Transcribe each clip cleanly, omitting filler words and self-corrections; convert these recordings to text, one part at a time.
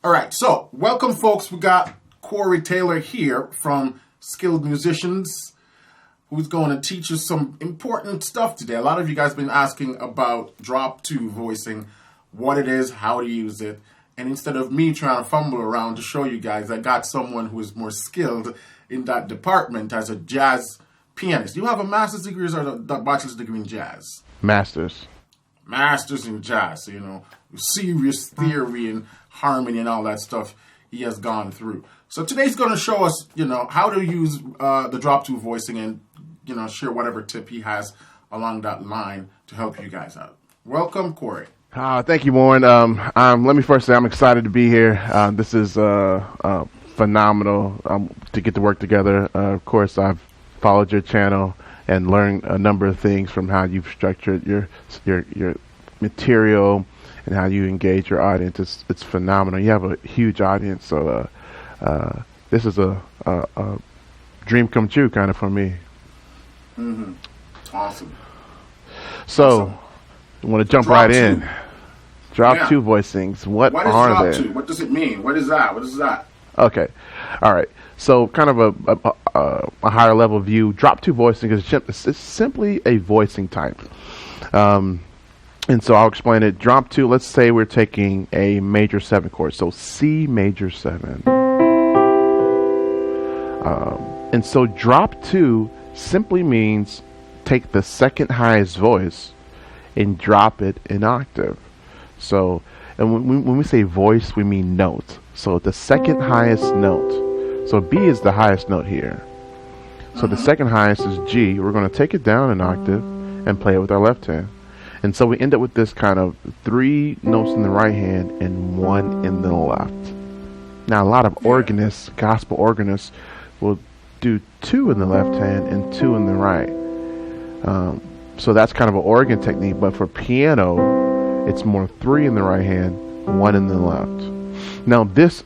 All right, so welcome, folks. We got Corey Taylor here from Skilled Musicians, who's going to teach us some important stuff today. A lot of you guys have been asking about drop 2 voicing, what it is, how to use it. And instead of me trying to fumble around to show you guys, I got someone who is more skilled in that department as a jazz pianist. You have a master's degree or a bachelor's degree in jazz? Masters. Masters in jazz, so, you know, serious theory and harmony and all that stuff he has gone through. So today he's going to show us, you know, how to use the drop 2 voicing and, you know, share whatever tip he has along that line to help you guys out. Welcome, Corey. Thank you, Warren. Let me first say I'm excited to be here. This is phenomenal to get to work together. Of course, I've followed your channel and learned a number of things from how you've structured your material and how you engage your audience. It's phenomenal. You have a huge audience, so this is a dream come true kind of for me. Mm-hmm. Awesome. So, I want to jump right in. Drop 2 voicings. What is are drop they? 2? What does it mean? What is that? What is that? Okay. All right. So kind of a higher level view. Drop 2 voicing is simply a voicing type. And so I'll explain it. Drop 2, let's say we're taking a major 7 chord. So C major 7. And so drop 2 simply means take the second highest voice and drop it an octave. So, and when we say voice, we mean note. So the second highest note. So B is the highest note here. So the second highest is G. We're going to take it down an octave and play it with our left hand. And so we end up with this kind of 3 notes in the right hand and 1 in the left. Now a lot of organists, gospel organists, will do 2 in the left hand and 2 in the right. So that's kind of an organ technique, but for piano, it's more 3 in the right hand, 1 in the left. Now this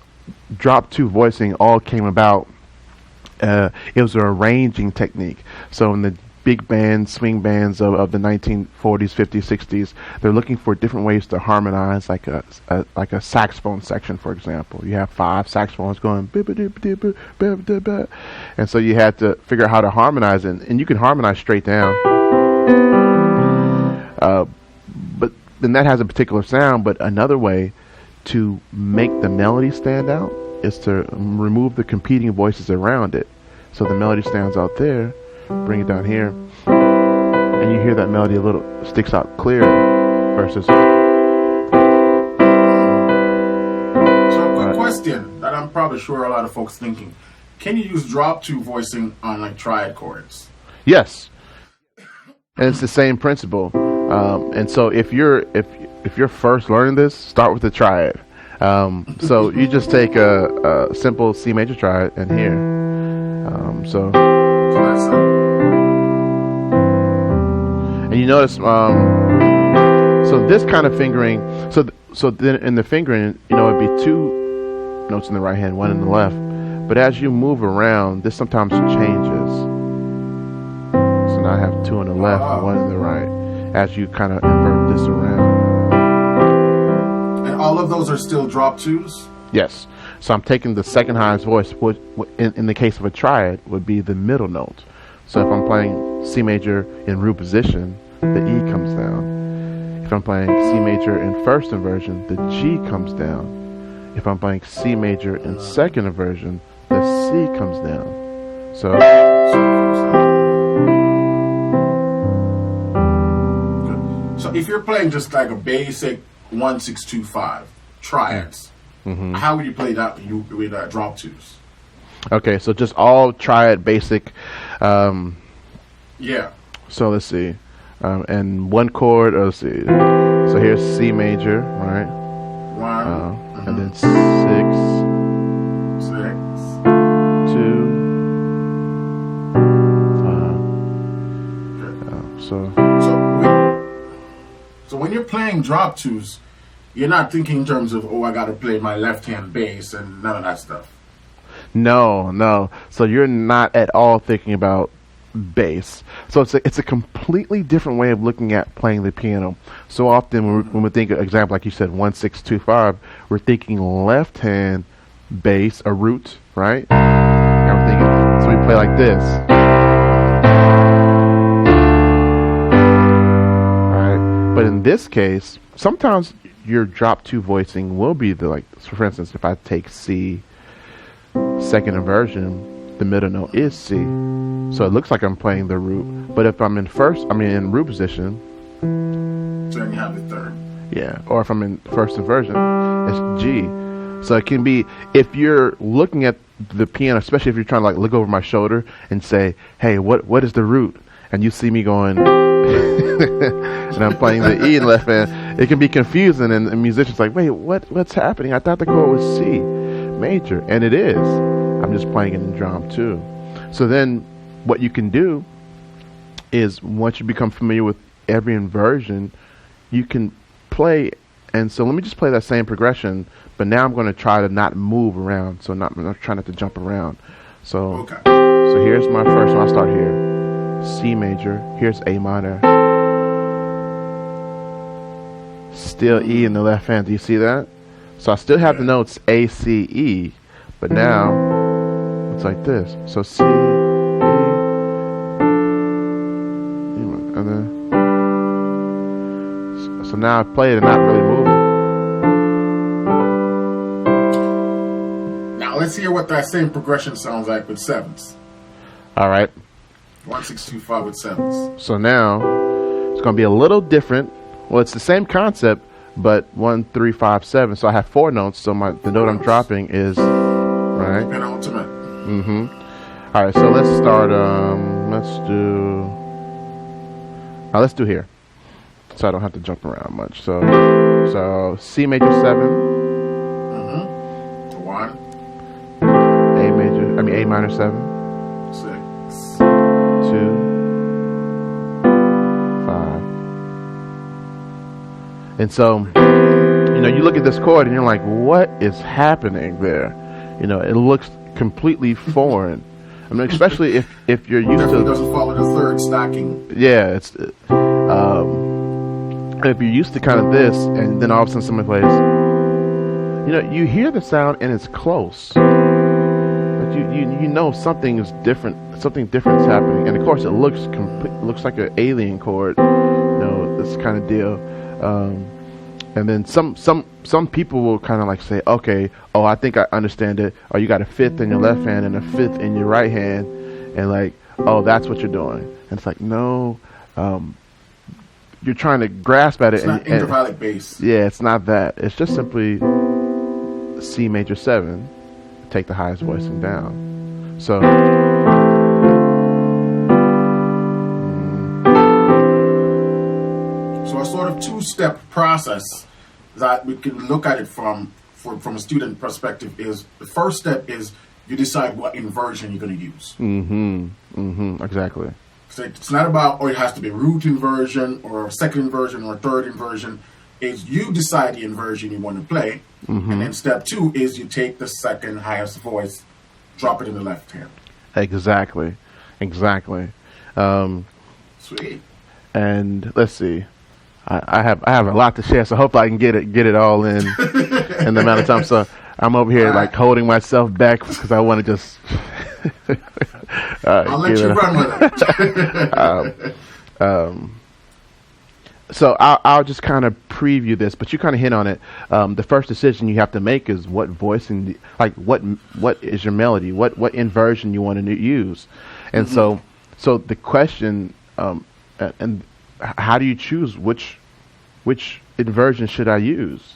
drop 2 voicing all came about, it was an arranging technique. So in the big bands, swing bands of the 1940s, 50s, 60s, they're looking for different ways to harmonize, like a saxophone section, for example. You have 5 saxophones going, and so you had to figure out how to harmonize it, and you can harmonize straight down. But then that has a particular sound, but another way to make the melody stand out is to remove the competing voices around it. So the melody stands out there, bring it down here, and you hear that melody a little sticks out clear versus. So a question that I'm probably sure a lot of folks thinking: can you use drop 2 voicing on like triad chords? Yes, and it's the same principle. And so if you're first learning this, start with the triad. So you just take a simple C major triad and here. And you notice, so this kind of fingering, so then in the fingering, you know, it'd be 2 notes in the right hand, 1 in the left. But as you move around, this sometimes changes. So now I have 2 in the left and 1 in the right, as you kind of invert this around. And all of those are still drop 2s? Yes. So I'm taking the second highest voice, which in the case of a triad would be the middle note. So if I'm playing C major in root position, the E comes down. If I'm playing C major in first inversion, the G comes down. If I'm playing C major in second inversion, the C comes down. So if you're playing just like a basic 1-6-2-5 triads, how would you play that with drop 2s? Okay, so just all triad basic. Yeah. So let's see, and 1 chord. Let's see. So here's C major, right? 1. And then 6, 2, 5. So when you're playing drop 2s, you're not thinking in terms of, oh, I got to play my left hand bass and none of that stuff. No. So you're not at all thinking about bass. So it's a completely different way of looking at playing the piano. So often when we think, example like you said, 1-6-2-5, we're thinking left hand bass, a root, right? And we're thinking, so we play like this, right? But in this case, sometimes your drop 2 voicing will be the, like, so for instance, if I take C, second inversion, the middle note is C. So it looks like I'm playing the root. But if I'm in in root position. So then you have the third. Yeah. Or if I'm in first inversion, it's G. So it can be, if you're looking at the piano, especially if you're trying to like look over my shoulder and say, hey, what is the root? And you see me going, and I'm playing the E in left hand, it can be confusing. And musicians like, wait, what's happening? I thought the chord was C major. And it is. I'm just playing it in drum 2. So then what you can do is once you become familiar with every inversion, you can play. And so let me just play that same progression, but now I'm going to try to not move around. So I'm not trying not to jump around. So, okay. So here's my first one. I'll start here. C major. Here's A minor. Still E in the left hand. Do you see that? So I still have the notes A, C, E, but now it's like this. So C, E, and then so now I play it and not really moving. Now let's hear what that same progression sounds like with 7s. All right. 1-6-2-5 with 7s. So now it's going to be a little different. Well, it's the same concept, but 1, 3, 5, 7. So I have 4 notes. So the note I'm dropping is right. Penultimate. Mm-hmm. All right. So let's start. Let's do here. So I don't have to jump around much. So C major 7. Mm-hmm. 1. A minor 7. 6. 2. 5. And so, you look at this chord and you're like, what is happening there? It looks completely foreign. I mean, especially if you're used to. It doesn't follow the third stacking. Yeah, it's. If you're used to kind of this, and then all of a sudden someone plays, you hear the sound and it's close, but you know something is different. Something different is happening, and of course it looks like an alien chord, this kind of deal. And then some people will kind of like say, okay, I think I understand it. Or you got a fifth in your left hand and a fifth in your right hand, and like, that's what you're doing. And it's like, no. You're trying to grasp at it. It's not intervallic bass. Yeah, it's not that. It's just simply C major 7, take the highest voicing down. So a sort of 2-step process that we can look at it from a student perspective is the first step is you decide what inversion you're going to use. Exactly. So it's not about, it has to be root inversion or second inversion or third inversion. Is you decide the inversion you want to play. And then step 2 is you take the second highest voice, drop it in the left hand. Exactly. Sweet. And let's see. I have a lot to share, so hopefully I can get it all in the amount of time. So I'm over here like holding myself back because I want to just. I'll let you run with it. So I'll just kind of preview this, but you kind of hit on it. The first decision you have to make is what voicing, like what is your melody, what inversion you want to use, and so the question, and how do you choose which inversion should I use?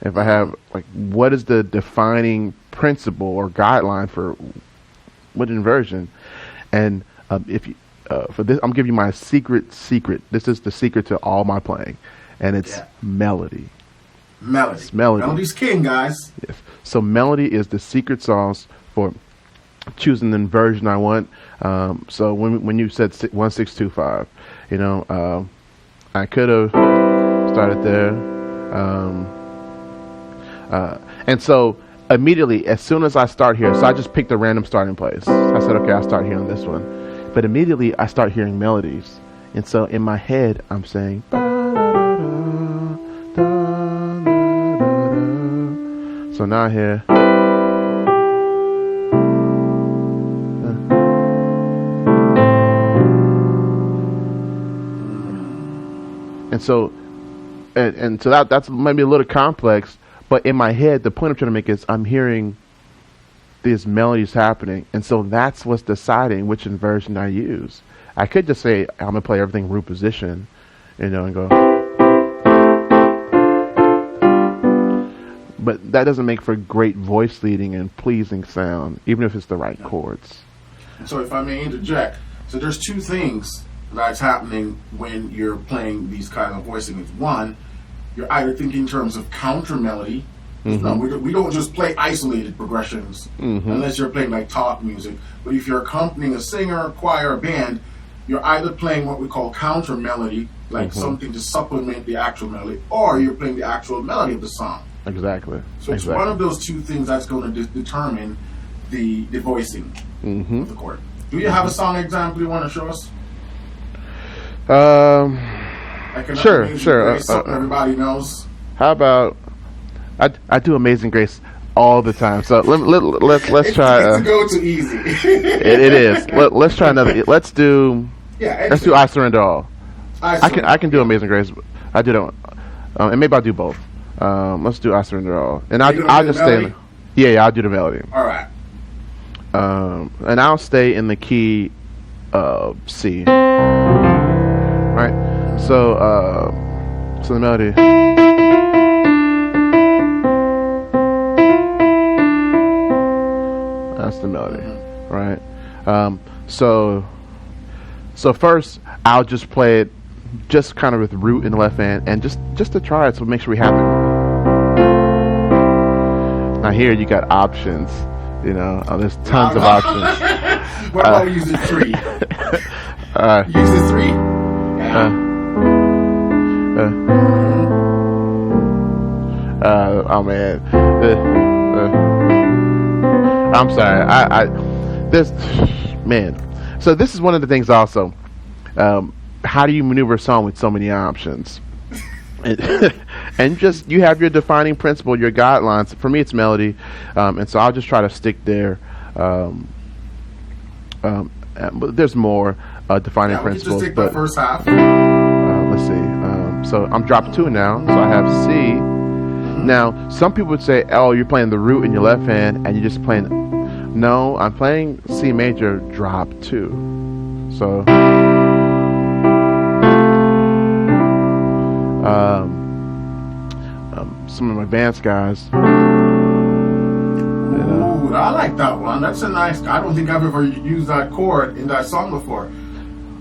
If I have what is the defining principle or guideline for what inversion? And if you, for this, I'm giving you my secret. This is the secret to all my playing, and it's melody. Melody. Melody's king, guys. Yes. So melody is the secret sauce for choosing the inversion I want. So when you said 1-6-2-5, I could have started there, and so immediately as soon as I start here, so I just picked a random starting place. I said, okay, I'll start here on this one. but immediately I start hearing melodies. And so in my head, I'm saying, so now I hear, and so that's maybe a little complex, but in my head, the point I'm trying to make is I'm hearing these melodies happening, and so that's what's deciding which inversion I use. I could just say I'm gonna play everything root position, and go, but that doesn't make for great voice leading and pleasing sound, even if it's the right chords. So if I may interject, so there's two things that's happening when you're playing these kind of voicings. One, you're either thinking in terms of counter melody. No, we don't just play isolated progressions unless you're playing like talk music. But if you're accompanying a singer, choir, band, you're either playing what we call counter melody, like something to supplement the actual melody, or you're playing the actual melody of the song. Exactly. So it's one of those two things that's going to determine the voicing of the chord. Do you have a song example you want to show us? Sure. Something everybody knows. How about I do Amazing Grace all the time, so let's try. It's go too easy. it is. Let's try another. Let's do I Surrender All. I can do Amazing Grace. I do that one, and maybe I'll do both. Let's do I Surrender All, and I'll just stay. Yeah, I'll do the melody. All right. And I'll stay in the key of C. Right. So the melody. That's the melody, right? So first I'll just play it just kind of with root in the left hand, and just to try it, so make sure we have it. Now here you got options, there's tons of options. What about we use the 3? Use the 3. Oh man. I'm sorry. So this is one of the things also. How do you maneuver a song with so many options? And just, you have your defining principle, your guidelines. For me, it's melody. And so I'll just try to stick there. But there's more defining principles. Just take the first half. Let's see. So I'm drop 2 now. So I have C. Now, some people would say, oh, you're playing the root in your left hand, and you're just playing. No, I'm playing C major, drop 2. So, some of my advanced guys. Ooh, I like that one. That's a nice. I don't think I've ever used that chord in that song before.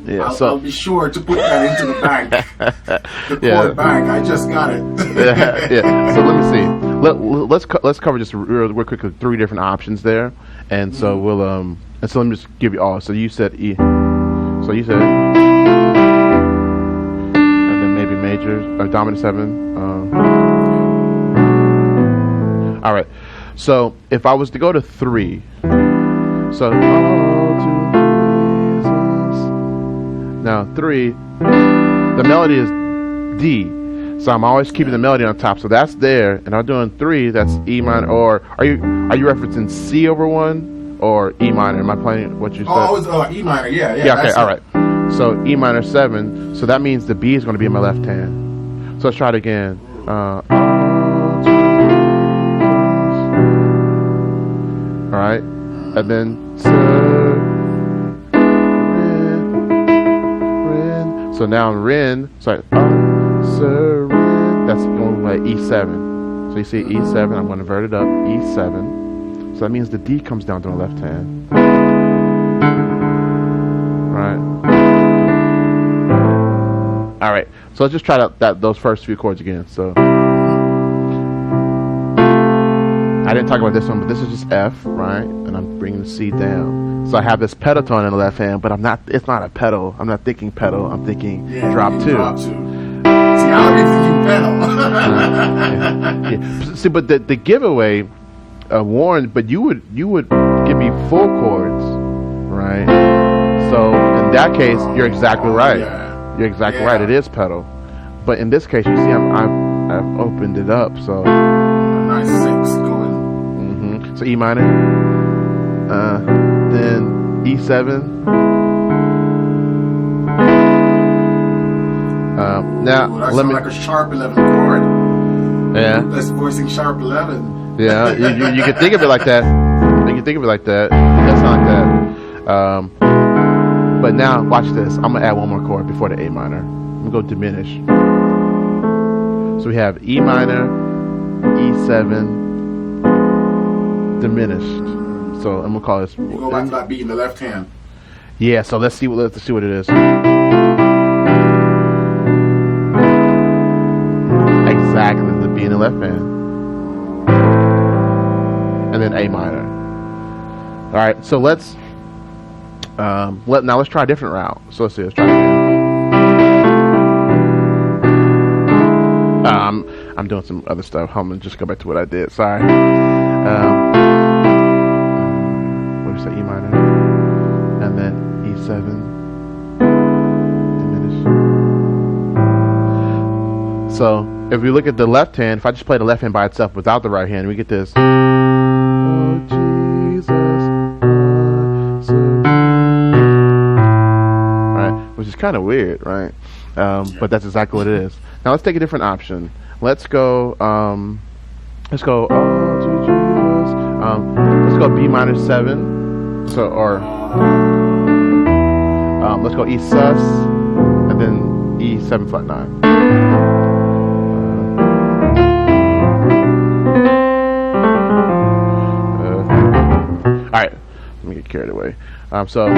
Yeah, I'll be sure to put that into the bank. The chord bank. I just got it. yeah. So let me see. Let's cover just real quickly 3 different options there, and so we'll and so let me just give you all. So you said E. So you said, and then maybe major or dominant 7. All right. So if I was to go to 3, so. Now 3, the melody is D, so I'm always keeping the melody on top. So that's there, and I'm doing 3. That's E minor. Or are you referencing C over 1 or E minor? Am I playing what you said? Oh, E minor. Yeah. Okay, all right. So E minor 7. So that means the B is going to be in my left hand. So let's try it again. All right, and then. So now I'm Ren, sorry, Sir Ren, that's going by E7. So you see E7, I'm going to invert it up, E7. So that means the D comes down to the left hand. Right. All right, so let's just try those first few chords again. So I didn't talk about this one, but this is just F, right? And I'm bringing the C down. So I have this pedal tone in the left hand, but it's not a pedal. I'm not thinking pedal. I'm thinking drop 2. Drop 2. See, I'll be thinking pedal. See, but the giveaway warned, but you would give me full chords, right? So in that case, you're exactly right. Yeah. You're exactly right. It is pedal. But in this case, you see, I've opened it up. So nice 6 going. So E minor, then E7. Now that let me like a sharp 11 chord. Yeah. That's voicing sharp 11. Yeah, you can think of it like that. You can think of it like that. That's not like that. But now, watch this. I'm going to add one more chord before the A minor. I'm going to go diminish. So we have E minor, E7, diminished. So I'm going to call this. You go back to that beat in the left hand. Yeah, so let's see what it is. Exactly, the B in the left hand. And then A minor. All right, so let's try a different route. So let's see, let's try it again. I'm doing some other stuff. I'm gonna just go back to what I did. Sorry. What did you say? E minor, and then E7, diminish. So if we look at the left hand, if I just play the left hand by itself without the right hand, we get this. Oh Jesus, right, which is kind of weird, right? But that's exactly what it is. Now let's take a different option. Let's go. Oh to Jesus. Let's go B minor 7. So let's go E sus, and then E7 flat 9. Alright, let me get carried away. So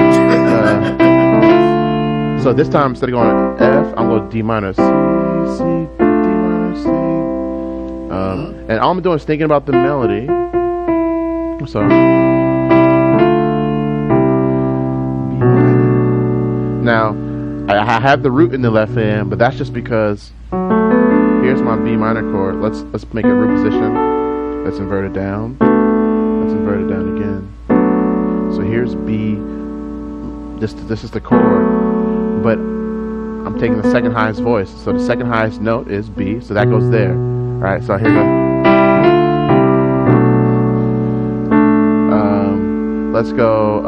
this time instead of going F, I'm going D minor C, C, D minor C. And all I'm doing is thinking about the melody. So B minor. Now I have the root in the left hand, but that's just because here's my B minor chord. Let's make a root position. Let's invert it down. Let's invert it down again. So here's B. This is the chord, but I'm taking the second highest voice. So the second highest note is B, so that goes there. All right, so here goes. Let's go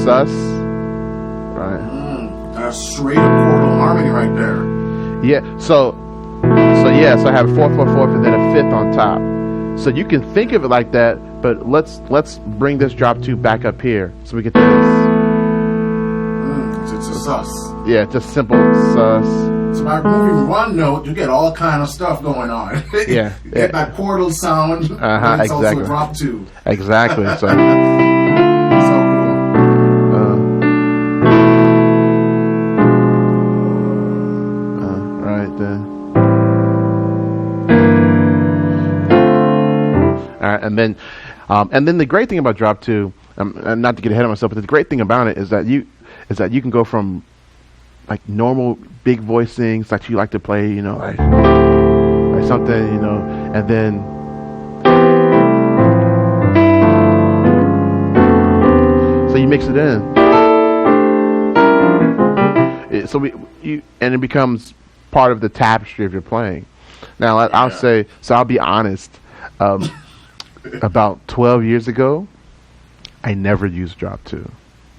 sus. Right. That's straight up chordal harmony right there. Yeah. So I have a 4 4 4 and then a 5th on top. So you can think of it like that, but let's bring this drop 2 back up here so we get this. It's a sus. Yeah, just simple sus. So by moving one note, you get all kind of stuff going on. Yeah, you get that chordal sound. And it's exactly. also a drop 2. Exactly. So. So cool. Right then. All right, and then the great thing about drop 2, and not to get ahead of myself, but the great thing about it is that you can go from like normal big voicings that you like to play, you know, like something, you know, and then so you mix it in. And it becomes part of the tapestry of your playing. Now I'll be honest. About 12 years ago, I never used drop 2.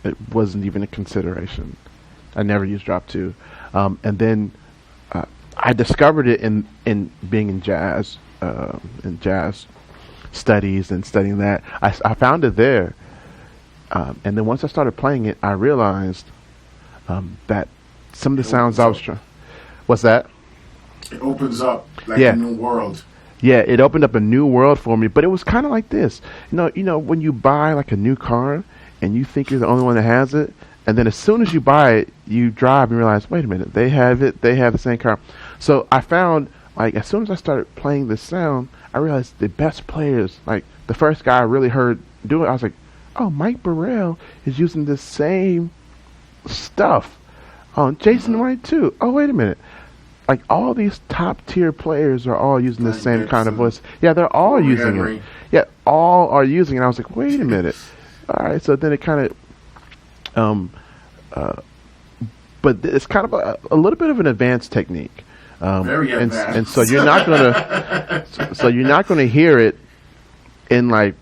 It wasn't even a consideration. I never used drop 2. And then I discovered it in being in jazz studies and studying that. I found it there. And then once I started playing it, I realized that some of the sounds I was trying... What's that? It opens up like a new world. Yeah, it opened up a new world for me, but it was kind of like this. You know, when you buy like a new car and you think you're the only one that has it, and then as soon as you buy it, you drive and realize, wait a minute, they have the same car. So I found, like, as soon as I started playing this sound, I realized the best players, like the first guy I really heard do it, I was like, oh, Mike Burrell is using the same stuff. Oh, Jason Wright too. Oh, wait a minute. Like all these top tier players are all using the same kind of voice. Yeah, they're all using it. Yeah, all are using it. I was like, wait a minute. All right, so then it kind of but it's kind of a little bit of an advanced technique. Very advanced. And so you're not gonna hear it in like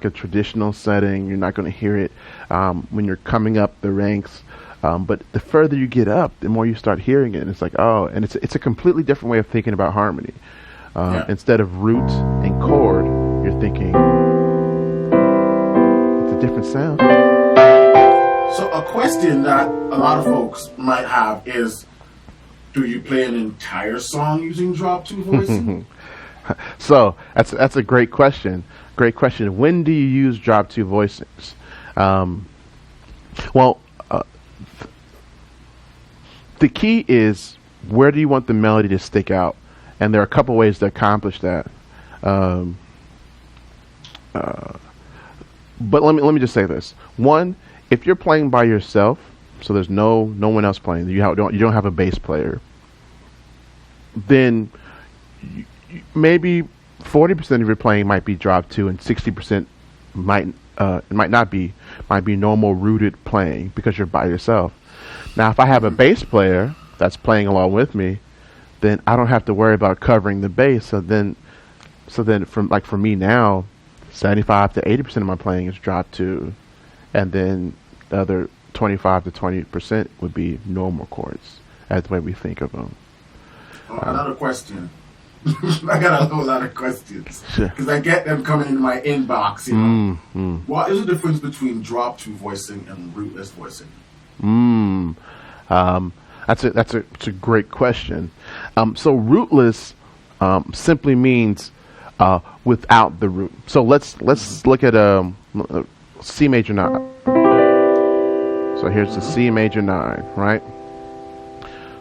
a traditional setting. You're not gonna hear it when you're coming up the ranks. But the further you get up, the more you start hearing it, and it's like, oh, and it's a completely different way of thinking about harmony. Instead of root and chord, you're thinking it's a different sound. So a question that a lot of folks might have is, do you play an entire song using drop two voicing? So that's a great question. Great question. When do you use drop two voicings? The key is, where do you want the melody to stick out? And there are a couple ways to accomplish that. But let me just say this. One, if you're playing by yourself, so there's no one else playing, you don't have a bass player, then maybe 40% of your playing might be drop two, and 60% might not be, might be normal rooted playing because you're by yourself. Now, if I have a bass player that's playing along with me, then I don't have to worry about covering the bass. So then for me now, 75 to 80% of my playing is drop two, and then the other 25 to 20% would be normal chords, as the way we think of them. Another question. I got a whole lot of questions because I get them coming into my inbox. You know, what is the difference between drop two voicing and rootless voicing? That's a great question. So rootless simply means without the root. So let's look at C major 9. So here's the C major 9, right?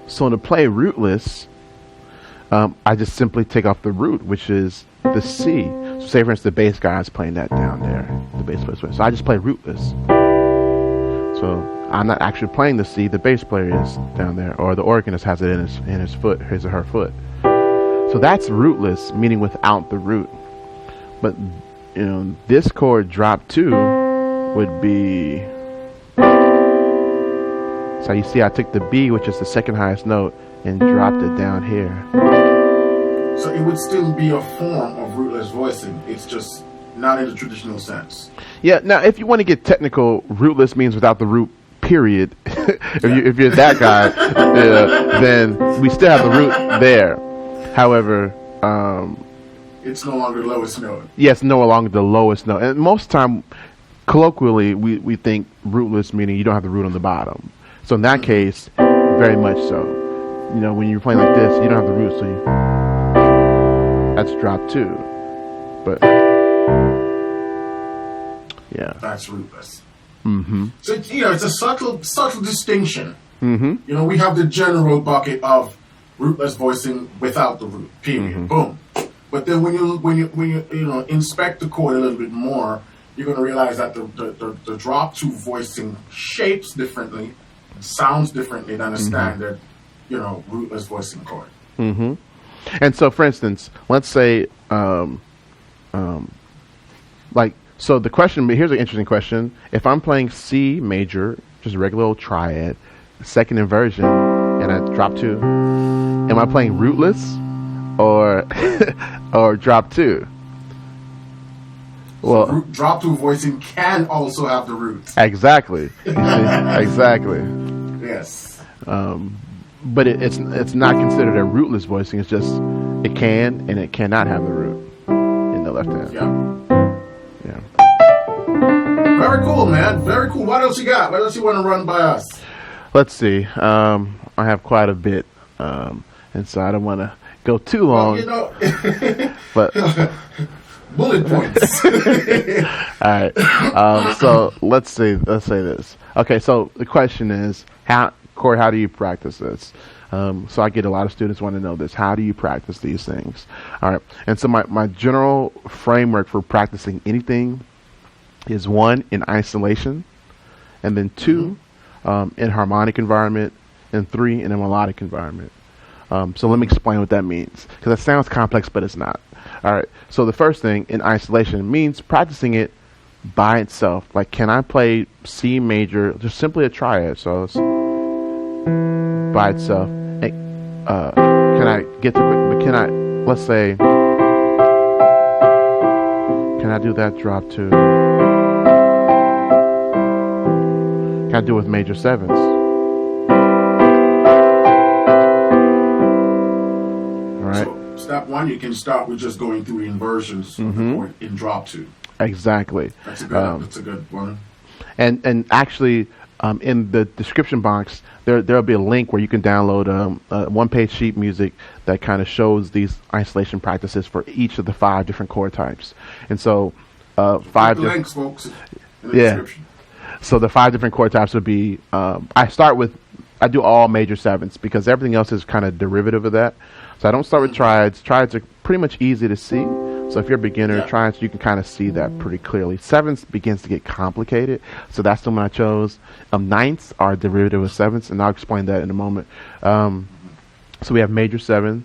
So to play rootless, I just simply take off the root, which is the C. So say for instance the bass guy is playing that down there, the bass player. So I just play rootless. So I'm not actually playing the C, the bass player is down there, or the organist has it in his foot, his or her foot. So that's rootless, meaning without the root. But this chord drop two would be, so you see I took the B, which is the second highest note, and dropped it down here. So it would still be a form of rootless voicing. It's just not in the traditional sense. Yeah. Now, if you want to get technical, rootless means without the root. Period. If you're that guy, then we still have the root there. However, it's no longer the lowest note. Yes, no longer the lowest note. And most of the time, colloquially, we think rootless meaning you don't have the root on the bottom. So in that case, very much so. When you're playing like this, you don't have the root, so that's drop two. But yeah, that's rootless. So it's a subtle distinction. We have the general bucket of rootless voicing without the root. Period. Boom. But then when you inspect the chord a little bit more, you're going to realize that the drop two voicing shapes differently, sounds differently than a standard, rootless voicing chord. And so, for instance, let's say, so the question, but here's an interesting question. If I'm playing C major, just a regular old triad, second inversion, and I drop two, am I playing rootless or or drop two? Well, so drop two voicing can also have the root. Exactly. Exactly. Yes. But it's not considered a rootless voicing. It's just it can and it cannot have the root in the left hand. Yeah. Very cool, man. Very cool. What else you got? What else you want to run by us? Let's see. I have quite a bit, and so I don't want to go too long. Well, but bullet points. All right. So let's say this. Okay. So the question is, Chord, how do you practice this? So I get a lot of students want to know this. How do you practice these things? All right. And so my general framework for practicing anything is 1, in isolation, and then 2, in harmonic environment, and 3, in a melodic environment. So let me explain what that means, because that sounds complex, but it's not. All right. So the first thing, in isolation, means practicing it by itself. Like, can I play C major, just simply a triad? So it's by itself. Can I get to? But can I? Let's say, can I do that drop too? Can I do it with major sevens? All right. So step one, you can start with just going through inversions in drop two. Exactly. That's a good one. And actually, in the description box, there'll be a link where you can download a one-page sheet music that kind of shows these isolation practices for each of the 5 different chord types. And so, 5 links, folks, in the yeah. description. So the 5 different chord types would be. I do all major sevens because everything else is kind of derivative of that. So I don't start with triads. Triads are pretty much easy to see. So if you're a beginner, triads, you can kind of see that pretty clearly. Sevens begins to get complicated. So that's the one I chose. Ninths are derivative of sevens, and I'll explain that in a moment. So we have major 7,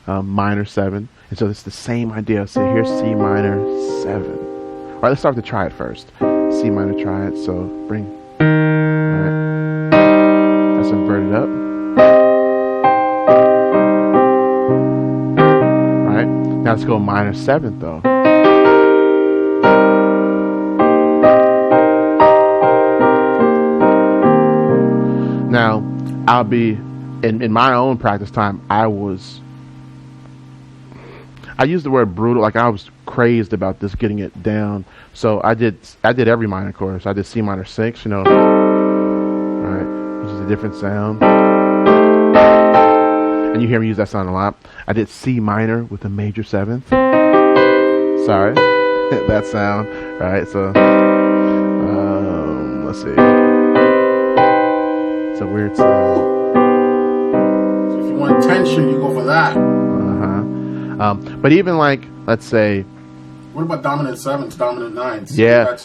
minor 7. And so it's the same idea. So here's C minor 7. All right, let's start with the triad first. C minor triad. So bring. All right. That's inverted up. Now let's go minor 7th though. Now I'll be in my own practice time. I used the word brutal, like I was crazed about this, getting it down. So I did every minor chord. So I did C minor 6, you know. All right, which is a different sound. And you hear me use that sound a lot. I did C minor with a major 7th. Sorry, that sound. All right, so let's see. It's a weird sound. So if you want tension, you go for that. But even like, let's say. What about dominant 7s, dominant 9s? Yeah.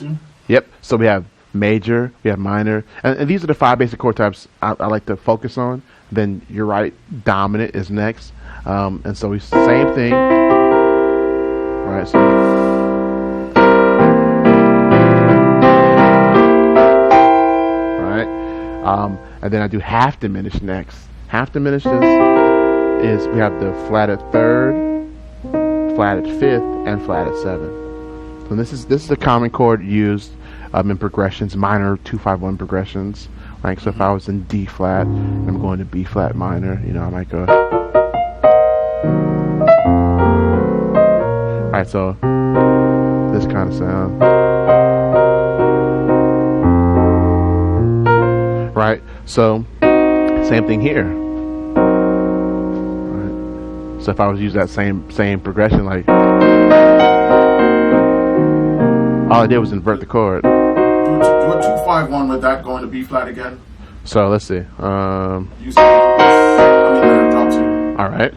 Yep. So we have major, we have minor, and these are the 5 basic chord types I like to focus on. Then you're right, dominant is next, and so we same thing. All right, so and then I do half diminished next. Half diminished is we have the flat at 3rd, flat at 5th, and flat at 7th. So this is a common chord used in progressions, minor 2-5-1 progressions. Like, so if I was in D flat and I'm going to B flat minor, you know, I might go. Alright, so this kind of sound. Right, so same thing here. Right. So if I was to use that same progression, like all I did was invert the chord. Do a 2-5-1 with that going to B flat again. So let's see. Drop 2. All right.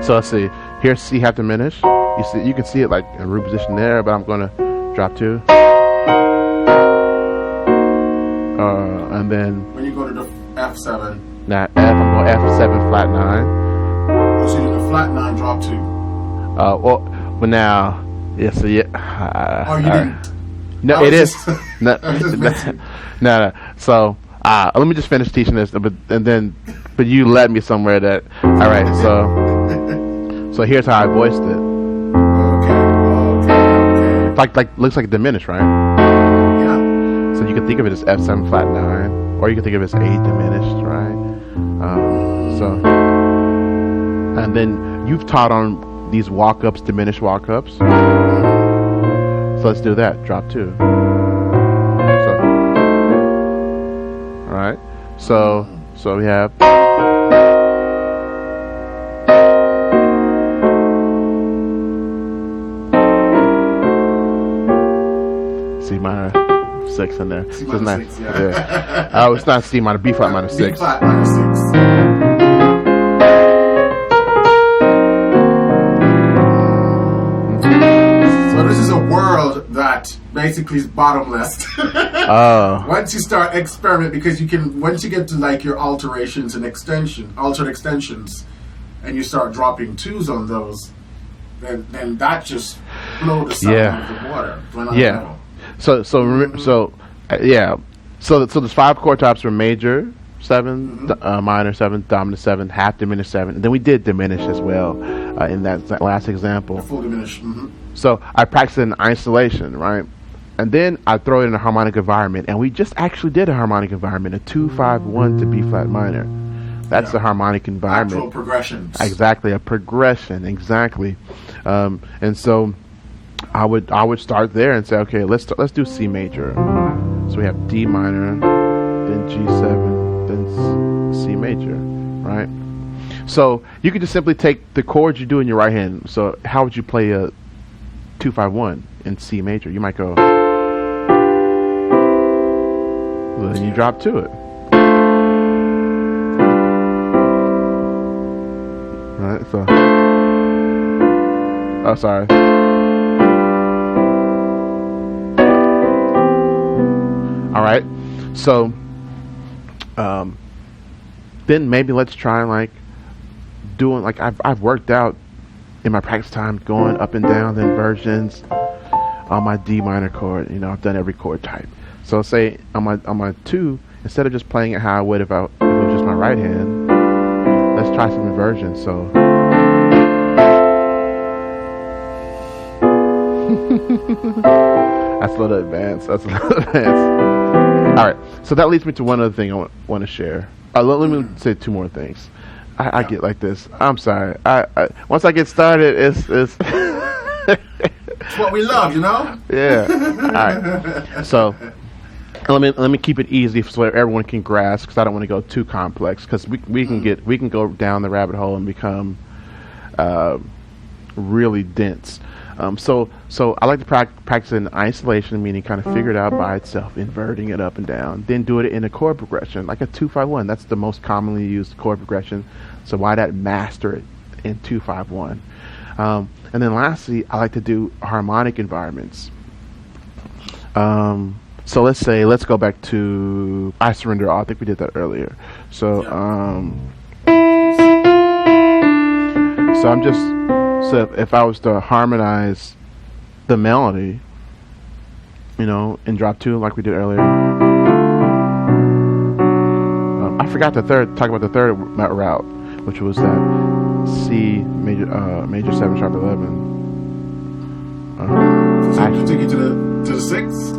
So let's see. Here's C half diminished. You can see it like in root position there, but I'm gonna drop 2. And then when you go to the F7. Now F, I'm going F7 flat 9. So you're doing a flat 9, drop 2. Well now, yeah. So yeah. You didn't. No, it is. No. So let me just finish teaching this, but you led me somewhere that. All right. So here's how I voiced it. Okay. Like looks like diminished, right? Yeah. So you can think of it as F7 flat 9, or you can think of it as A diminished, right? And then you've taught on these walk-ups, diminished walk-ups. So let's do that. Drop 2. So, all right. So we have. C minor 6 in there. C minor 6, yeah. Oh, it's not C minor. B flat minor 6. B flat minor 6. This is a world that basically is bottomless. Once you start experiment, because once you get to like your alterations and altered extensions, and you start dropping 2s on those, then that just blow the sound out of the water. Yeah. So there's 5 chord types for major 7, minor 7, dominant 7, half diminished 7. And then we did diminish as well in that last example. The full diminished. So I practice it in isolation, right? And then I throw it in a harmonic environment, and we just actually did a harmonic environment, a 2-5-1 to B flat minor. That's the harmonic environment. Actual progressions. Exactly, a progression. Exactly. And so I would start there and say, okay, let's do C major. So we have D minor, then G7, then C major, right? So you could just simply take the chords you do in your right hand. So how would you play a 2-5-1 in C major? You might go, well, then you drop to it. Right, so, oh, sorry. All right, so then maybe let's try like doing like I've worked out in my practice time going up and down the inversions on my D minor chord. You know, I've done every chord type. So say on my 2, instead of just playing it how I would if it was just my right hand, let's try some inversions. So that's a little advanced. All right, so that leads me to one other thing I want to share. Let me say 2 more things. I get like this. I'm sorry. I once I get started, it's It's what we love, you know. Yeah. All right. So let me keep it easy so everyone can grasp, because I don't want to go too complex, because we can go down the rabbit hole and become really dense. So I like to practice in isolation, meaning kind of figure it out by itself, inverting it up and down. Then do it in a chord progression, like a 2-5-1. That's the most commonly used chord progression. So why not master it in 2-5-1? And then lastly, I like to do harmonic environments. So let's go back to I Surrender All. I think we did that earlier. So so if I was to harmonize the melody, you know, in drop 2 like we did earlier. I forgot talk about the third route, which was that C major 7 sharp 11. So take you to the 6th.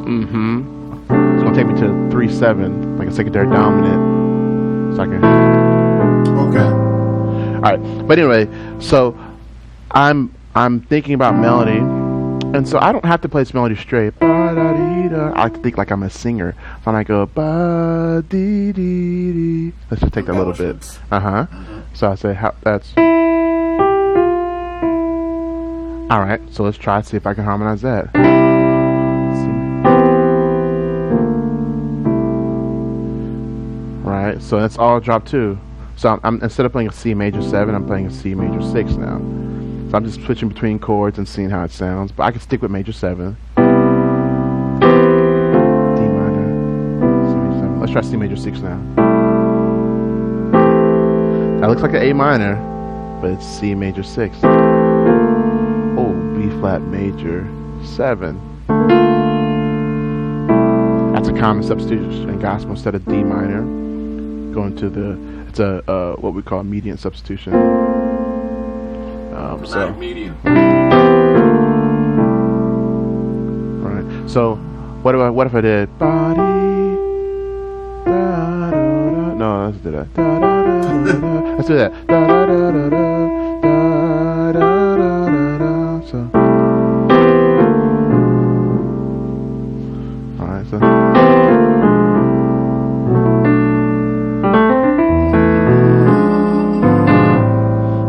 It's gonna take me to 3-7, like a secondary dominant. So I can. Okay. All right, but anyway, so I'm thinking about melody, and so I don't have to play this melody straight. I like to think like I'm a singer, so I might go ba dee dee dee. Let's just take that a little bit. So I say that's. All right, so let's try to see if I can harmonize that. Right, so that's all drop 2. So I'm instead of playing a C major 7, I'm playing a C major 6 now. So I'm just switching between chords and seeing how it sounds. But I can stick with major 7. D minor, C major 7. Let's try C major 6 now. That looks like an A minor, but it's C major 6. Oh, B flat major 7. That's a common substitution in gospel. Instead of D minor, going to it's a what we call a median substitution. So median. Right. So what if I did body? Da, da, da. No, let's do that. Da, da, da, da, da. Let's do that. Da, da, da, da, da, da, da, da, da. So. All right. So.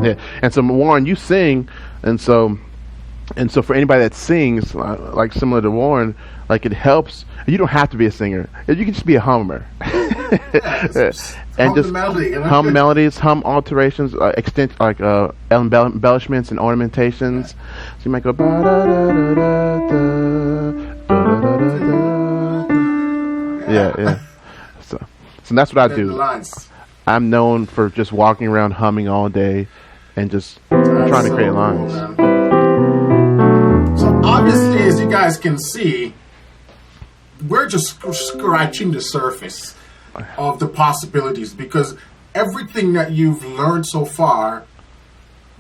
Yeah. And so Warren, you sing, and so for anybody that sings, like similar to Warren, like it helps. You don't have to be a singer. You can just be a hummer. And just melody, you know? hum melodies, hum alterations, embellishments and ornamentations. So you might go ba da da da da da da da da. Yeah. So that's what I do. I'm known for just walking around humming all day and just trying trying to create lines. So obviously, as you guys can see, we're just scratching the surface of the possibilities, because everything that you've learned so far,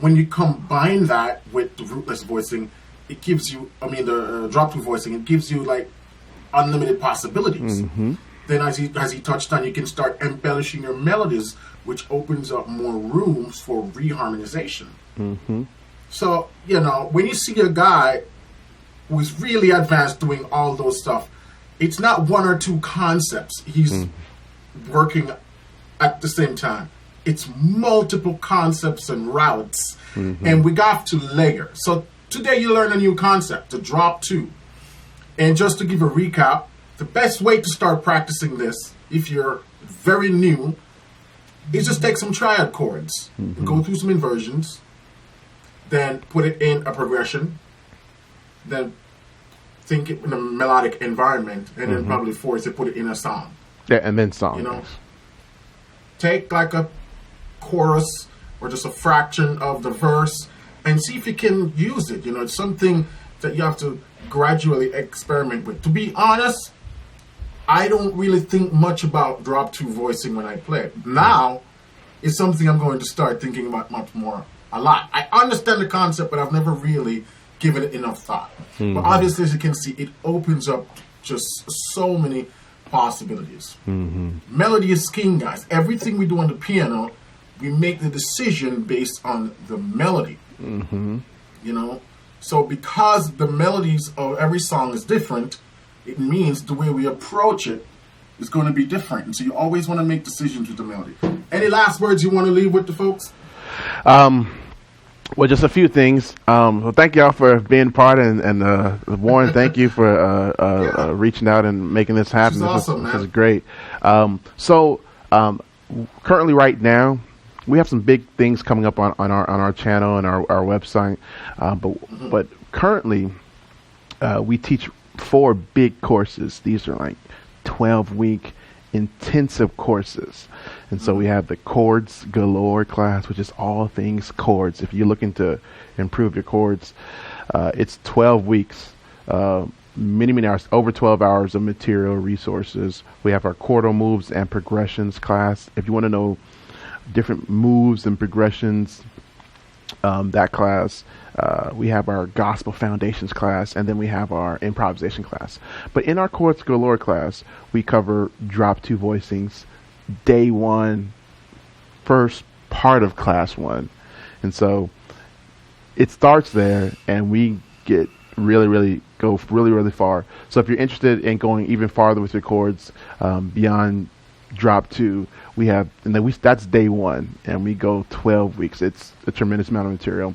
when you combine that with the rootless voicing, it gives you, I mean, the drop two voicing, it gives you like unlimited possibilities. Then as he touched on, you can start embellishing your melodies, which opens up more rooms for reharmonization. So, you know, when you see a guy who's really advanced doing all those stuff, it's not one or two concepts he's working at the same time. It's multiple concepts and routes, and we got to layer. So today you learn a new concept, the drop two. And just to give a recap, the best way to start practicing this, if you're very new, is just take some triad chords, go through some inversions, then put it in a progression, then think it in a melodic environment, and then probably force it, put it in a song. Yeah, and then song. You know, take like a chorus or just a fraction of the verse and see if you can use it. You know, it's something that you have to gradually experiment with. To be honest, I don't really think much about drop two voicing when I play it. Now, it's something I'm going to start thinking about much more, a lot. I understand the concept, but I've never really given it enough thought. But obviously, as you can see, it opens up just so many possibilities. Melody is king, guys. Everything we do on the piano, we make the decision based on the melody. You know? So because the melodies of every song is different, it means the way we approach it is going to be different. And so you always want to make decisions with the melody. Any last words you want to leave with the folks? Well, just a few things. Well, thank y'all for being part, and Warren, thank you for reaching out and making this happen. This is great. Currently, right now, we have some big things coming up on our channel and our website. But currently, we teach 4 big courses. These are like 12-week intensive courses. And so we have the Chords Galore class, which is all things chords. If you're looking to improve your chords, it's 12 weeks, many hours, over 12 hours of material resources. We have our chordal moves and progressions class. If you want to know different moves and progressions, that class. We have our gospel foundations class, and then we have our improvisation class. But in our Chords Galore class, we cover drop two voicings, day 1, first part of class 1. And so it starts there, and we get really far. So if you're interested in going even farther with your chords, beyond drop two, we have, and then that's day 1, and we go 12 weeks. It's a tremendous amount of material.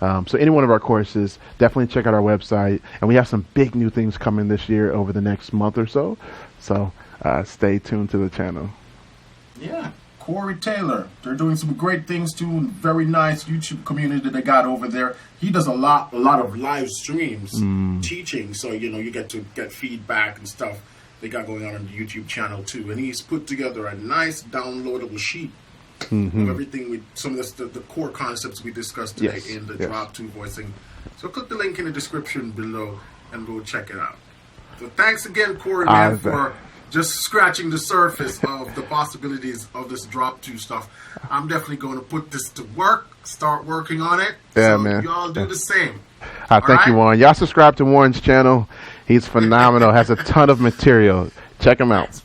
So any one of our courses, definitely check out our website, and we have some big new things coming this year over the next month or so. So stay tuned to the channel. Yeah, Corey Taylor, they're doing some great things too. Very nice YouTube community that they got over there. He does a lot of live streams teaching, so you know you get to get feedback and stuff they got going on the YouTube channel too. And he's put together a nice downloadable sheet of everything with some of the core concepts we discussed today in the drop two voicing. So click the link in the description below and go check it out. So thanks again, Corey, man, for just scratching the surface of the possibilities of this drop two stuff. I'm definitely going to put this to work, start working on it. Yeah, so man. Y'all do the same. Thank you, Warren. Y'all subscribe to Warren's channel. He's phenomenal. Has a ton of material. Check him out.